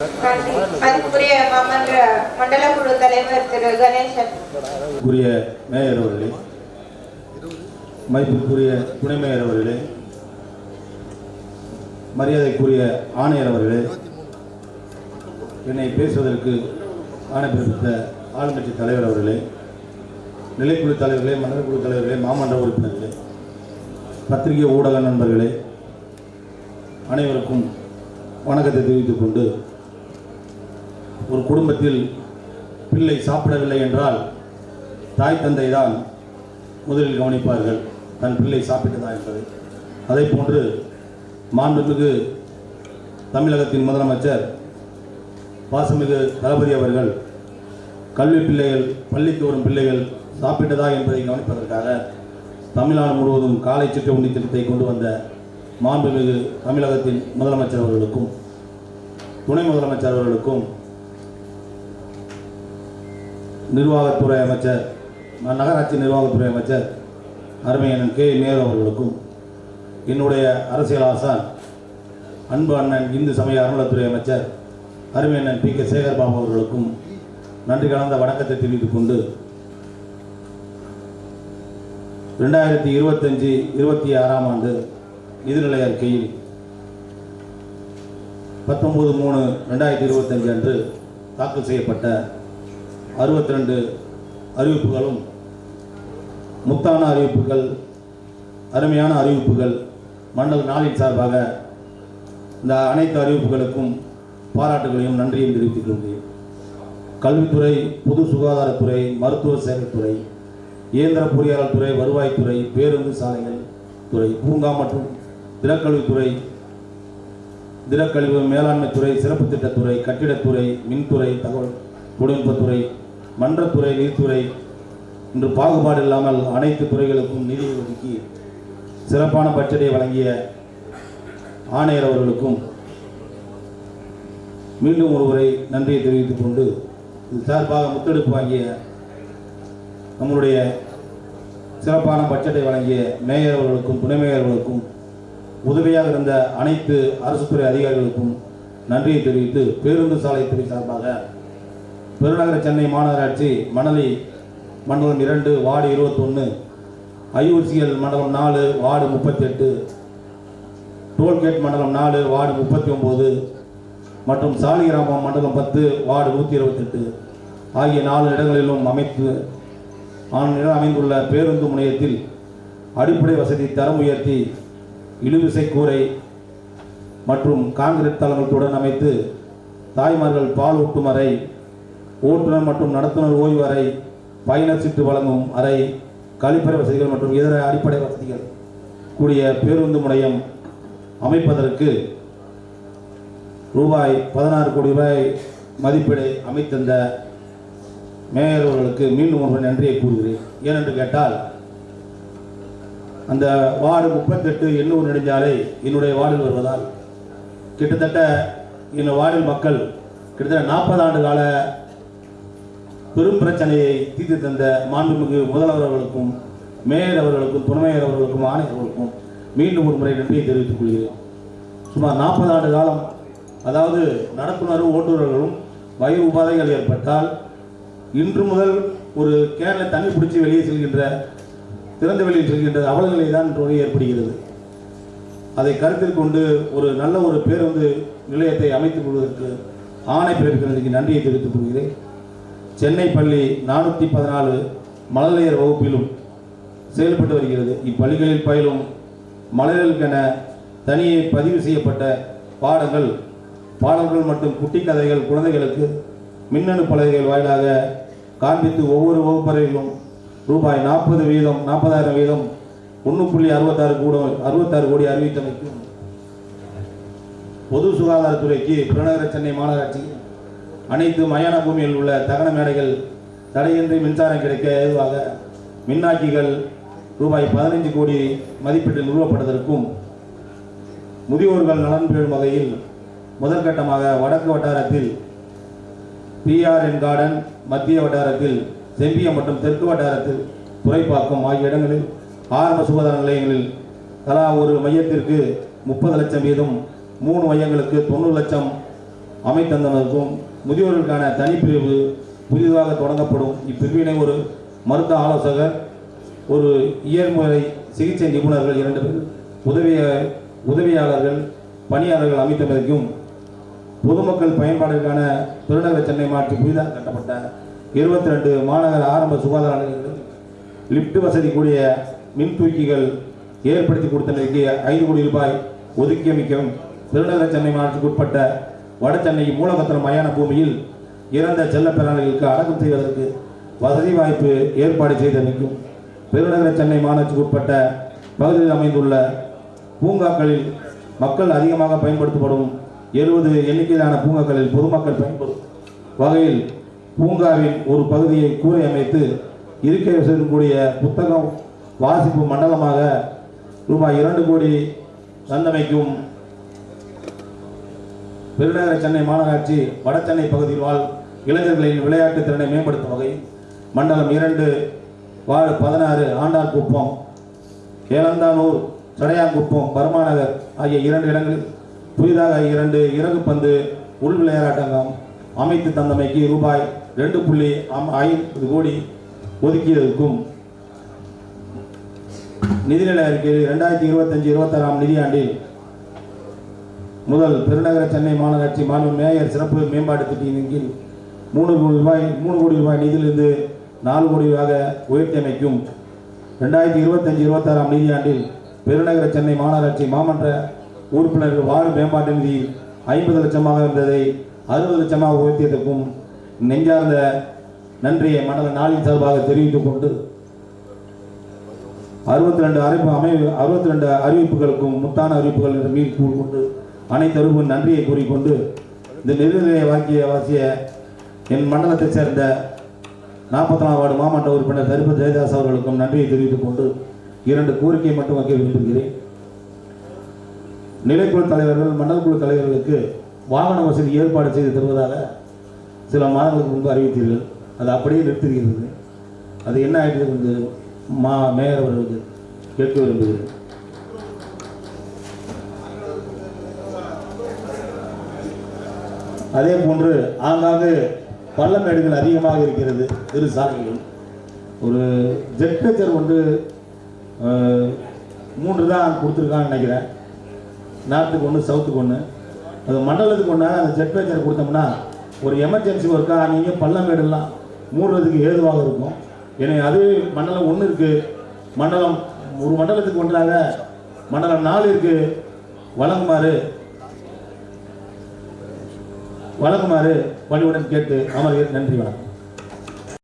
மதிப்புக்குரிய மாமன்ற மண்டல குழு தலைவர் திரு கணேசன், மேயர் அவர்களே, மதிப்புக்குரிய துணை மேயர் அவர்களே, மரியாதைக்குரிய ஆணையர் அவர்களே, என்னை பேசுவதற்கு ஆணை பிறப்பித்த ஆளுங்கட்சி தலைவர் அவர்களே, நிலைக்குழு தலைவர்களே, மண்டல குழு தலைவர்களே, மாமன்ற உறுப்பினர்களே, பத்திரிகை ஊடக நண்பர்களே, அனைவருக்கும் வணக்கத்தை தெரிவித்துக் கொண்டு, ஒரு குடும்பத்தில் பிள்ளை சாப்பிடவில்லை என்றால் தாய் தந்தை தான் முதலில் கவனிப்பார்கள் தன் பிள்ளை சாப்பிட்டதா என்பதை. அதே போன்று மாண்புமிகு தமிழகத்தின் முதலமைச்சர் பாசமிகு தளபதி அவர்கள் கல்வி பிள்ளைகள், பள்ளிக்கு வரும் பிள்ளைகள் சாப்பிட்டதா என்பதை கவனிப்பதற்காக தமிழ்நாடு முழுவதும் காலை சிற்ற உண்டி திட்டத்தை கொண்டு வந்த மாண்புமிகு தமிழகத்தின் முதலமைச்சர் அவர்களுக்கும் துணை முதலமைச்சர் அவர்களுக்கும் நிர்வாகத்துறை அமைச்சர், நகராட்சி நிர்வாகத்துறை அமைச்சர் அருமையண்ணன் கே நேரு அவர்களுக்கும், என்னுடைய அரசியல் ஆசான் அன்பு அண்ணன் இந்து சமய அறநிலைத்துறை அமைச்சர் அருமையண்ணன் பி கே சேகர்பாபு அவர்களுக்கும் நன்றி கலந்த வணக்கத்தை தெரிவித்துக் கொண்டு, 2025-26 ஆண்டு நிதிநிலை அறிக்கையில் 19/3/2025 அன்று தாக்கல் செய்யப்பட்ட 62 அறிவிப்புகளும் முத்தான அறிவிப்புகள், அருமையான அறிவிப்புகள். மண்டல நாளின் சார்பாக இந்த அனைத்து அறிவிப்புகளுக்கும் பாராட்டுகளையும் நன்றியும் தெரிவித்துக் கொள்கிறேன். கல்வித்துறை, பொது சுகாதாரத்துறை, மருத்துவ சேவைத்துறை, இயந்திர பொறியாளர் துறை, வருவாய்த்துறை, பேருந்து சாலைகள் துறை, பூங்கா மற்றும் திடக்கல்வித்துறை, திடக்கழிவு மேலாண்மை துறை, சிறப்பு திட்டத்துறை, கட்டிடத்துறை, மின்துறை, தகவல் தொழில்நுட்பத்துறை, மன்றத்துறை, நீதித்துறை இன்று பாகுபாடு இல்லாமல் அனைத்து துறைகளுக்கும் நிதி ஒதுக்கி சிறப்பான பட்ஜெட்டை வழங்கிய ஆணையர் அவர்களுக்கும் மீண்டும் ஒருமுறை நன்றியை தெரிவித்துக் கொண்டு, இது சார்பாக முத்தெடுப்பு வாங்கிய நம்முடைய சிறப்பான பட்ஜெட்டை வழங்கிய மேயர் அவர்களுக்கும் துணை மேயர் அவர்களுக்கும் உதவியாக இருந்த அனைத்து அரசு துறை அதிகாரிகளுக்கும் நன்றியை தெரிவித்து, பேருந்து சாலைத்துறை சார்பாக பெருநகர சென்னை மாநகராட்சி மணலி மண்டலம் 2 வார்டு 21, ஐயூசிஎல் மண்டலம் 4 வார்டு 38, டோல்கேட் மண்டலம் 4 வார்டு 39 மற்றும் சாலிகிராமம் மண்டலம் 10 வார்டு 128 ஆகிய 4 இடங்களிலும் அமைந்துள்ள பேருந்து முனையத்தில் அடிப்படை வசதி தரம் உயர்த்தி இழுவிசை கூரை மற்றும் கான்கிரீட் தளங்களுடன் அமைத்து தாய்மார்கள் பால் ஊட்டும் அறை, ஓட்டுநர் மற்றும் நடத்துனர் ஓய்வு அறை, பயணர் சீட்டு வழங்கும் அறை, கழிப்பறை வசதிகள் மற்றும் இதர அடிப்படை வசதிகள் கூடிய பேருந்து முனையம் அமைப்பதற்கு ரூபாய் 16 கோடி மதிப்பீடு அமைத்தந்த மேயர் அவர்களுக்கு மீண்டும் ஒரு நன்றியை கூறுகிறேன். ஏனென்று கேட்டால், அந்த வார்டு 38 எண்ணூர் நெடுஞ்சாலை என்னுடைய வார்டில் வருவதால் கிட்டத்தட்ட இந்த வார்டில் மக்கள் கிட்டத்தட்ட 40 ஆண்டு கால பெரும் பிரச்சனையை தீர்த்து தந்த மாண்புமிகு முதல்வர் அவர்களுக்கும் மேயர் அவர்களுக்கும் துணை மேயர் அவர்களுக்கும் ஆணையர் அவர்களுக்கும் மீண்டும் ஒரு முறை நன்றியை தெரிவித்துக் கொள்கிறேன். சுமார் 40 ஆண்டு காலம், அதாவது நடத்துனரும் ஓட்டுநர்களும் வயிறு உபாதைகள் ஏற்பட்டால் இன்று முதல் ஒரு கேரள தண்ணி பிடிச்சி வெளியே செல்கின்ற, திறந்த வெளியில் செல்கின்ற அவலநிலை தான் ஏற்படுகிறது. அதை கருத்தில் கொண்டு ஒரு நல்ல ஒரு பேருந்து நிலையத்தை அமைத்துக் கொள்வதற்கு ஆணை பிறப்பிக்கிறதுக்கு நன்றியை தெரிவித்துக் கொள்கிறேன். சென்னை பள்ளி 414 மழலையர் வகுப்பிலும் செயல்பட்டு வருகிறது. இப்பள்ளிகளில் பயிலும் மழலையருக்கென தனியே பதிவு செய்யப்பட்ட பாடல்கள் மற்றும் குட்டி கதைகள் குழந்தைகளுக்கு மின்னணு பலகைகள் வாயிலாக காண்பித்து ஒவ்வொரு வகுப்பறையிலும் ரூபாய் 40,000 வீதம் 1.66 கோடி அறிவித்தமைக்கும் பொது சுகாதாரத்துறைக்கு புறநகர சென்னை மாநகராட்சி அனைத்து மயான பூமியில் உள்ள தகன மேடைகள் தடையின்றி மின்சாரம் கிடைக்க ஏதுவாக மின்னாக்கிகள் ரூபாய் 15 கோடி மதிப்பீட்டில் நிறுவப்பட்டதற்கும், முதியோர்கள் நலன் பெறும் வகையில் முதற்கட்டமாக வடக்கு வட்டாரத்தில் பிஆர்என் கார்டன், மத்திய வட்டாரத்தில் செம்பியம் மற்றும் தெற்கு வட்டாரத்தில் துறைப்பாக்கம் ஆகிய இடங்களில் ஆரம்ப சுகாதார நிலையங்களில் தலா ஒரு மையத்திற்கு 30 லட்சம் வீதம், 3 மையங்களுக்கு 90 லட்சம் அமைத்தந்தனருக்கும் முதியோர்களுக்கான தனிப்பிரிவு புதிதாக தொடங்கப்படும். இப்பிரிவினை ஒரு மருத்துவ ஆலோசகர், ஒரு இயற்முறை சிகிச்சை நிபுணர்கள் 2 பேர், உதவியாளர்கள், பணியாளர்கள் அமைத்தமைக்கும் பொதுமக்கள் பயன்பாடுகளுக்கான பெருநகர சென்னை மாவட்டத்தில் புதிதாக கட்டப்பட்ட 22 மாநகர ஆரம்ப சுகாதார நிலையங்களில் லிப்ட் வசதி கூடிய மின் தூக்கிகள் ஏற்படுத்தி கொடுத்ததற்கு 5 கோடி ரூபாய் ஒதுக்கி அமைக்கவும். பெருநகர சென்னை மாவட்டத்துக்கு உட்பட்ட வட சென்னை மூலகத்திரம் மயான பூமியில் இறந்த செல்ல பிராணிகளுக்கு அடக்கம் செய்வதற்கு வசதி வாய்ப்பு ஏற்பாடு செய்தமைக்கும். பெருநகர சென்னை மாநகராட்சிக்கு உட்பட்ட பகுதியில் அமைந்துள்ள பூங்காக்களில் மக்கள் அதிகமாக பயன்படுத்தப்படும் 70 எண்ணிக்கையிலான பூங்காக்களில் பொதுமக்கள் பயன்படும் வகையில் பூங்காவின் ஒரு பகுதியை கூரை அமைத்து இருக்கை வசதி கூடிய புத்தகம் வாசிப்பு மண்டலமாக ரூபாய் 2 கோடி தந்தமைக்கும். பெருநகர சென்னை மாநகராட்சி வட சென்னை பகுதியில் வாழ் இளைஞர்களின் விளையாட்டு திறனை மேம்படுத்தும் வகையில் மண்டலம் 2 வார்டு 16 ஆண்டார்குப்பம், ஏலந்தானூர், சடையாங்குப்பம், பர்மாநகர் ஆகிய 2 இடங்களில் புதிதாக 2 இறகுப்பந்து உள் விளையாட்டங்கம் அமைத்து தந்தமைக்கு ரூபாய் 2.5 கோடி ஒதுக்கியதற்கும். நிதிநிலை அறிக்கையில் 2025-26 நிதியாண்டில் முதல் பெருநகர சென்னை மாநகராட்சி மாண்பு மேயர் சிறப்பு மேம்பாட்டு திட்டத்தின் கீழ் 3 கோடி ரூபாய் நிதியிலிருந்து 4 கோடி ரூபாயாக உயர்த்தி அமைக்கும். 2025-26 நிதியாண்டில் பெருநகர சென்னை மாநகராட்சி மாமன்ற உறுப்பினர்கள் வார்டு மேம்பாட்டு நிதி 50 லட்சமாக இருந்ததை 60 லட்சமாக உயர்த்தியதற்கும் நெஞ்சார்ந்த நன்றியை மண்டல 4 சார்பாக தெரிவித்துக் கொண்டு 62 அறிவிப்புகளுக்கும் முத்தான அறிவிப்புகள் என்ற மீது கூறிக்கொண்டு அனைத்தருக்கும் நன்றியை கூறிக்கொண்டு இந்த நெருநிலையை வாசிய என் மண்டலத்தைச் சேர்ந்த 44 வார்டு மாமன்ற உறுப்பினர் தரிபதி ஜெயதாஸ் அவர்களுக்கும் நன்றியை தெரிவித்துக் கொண்டு 2 கோரிக்கையை மட்டும் வைக்க விரும்புகிறேன். நிலைக்குழு தலைவர்கள், மண்டல குழு தலைவர்களுக்கு வாகன வசதி ஏற்பாடு செய்து தருவதாக சில மாதங்களுக்கு முன்பு அறிவித்தீர்கள். அது அப்படியே நிறுத்துகிறது. அது என்ன ஆயிடுது என்று மேயர் அவர்களுக்கு கேட்க விரும்புகிறேன். அதே போன்று ஆங்காங்கு பள்ளமேடுகள் அதிகமாக இருக்கிறது. இரு சாலைகள் ஒரு ஜெட்கச்சர் ஒன்று 3 தான் கொடுத்துருக்கான்னு நினைக்கிறேன். நார்த்துக்கு 1, சவுத்துக்கு 1. அது மண்டலத்துக்கு 1. அந்த ஜெட்கச்சர் கொடுத்தோம்னா ஒரு எமர்ஜென்சி ஒர்க்காக நீங்கள் பள்ளமேடெல்லாம் மூடுறதுக்கு ஏதுவாக இருக்கும். எனவே அது மண்டலம் 1 இருக்குது. மண்டலம் ஒரு மண்டலத்துக்கு 1ஆக மண்டலம் 4 இருக்குது. வழங்குமாறு பணிவுடன் கேட்டு அமர்கிறேன். நன்றி, வணக்கம்.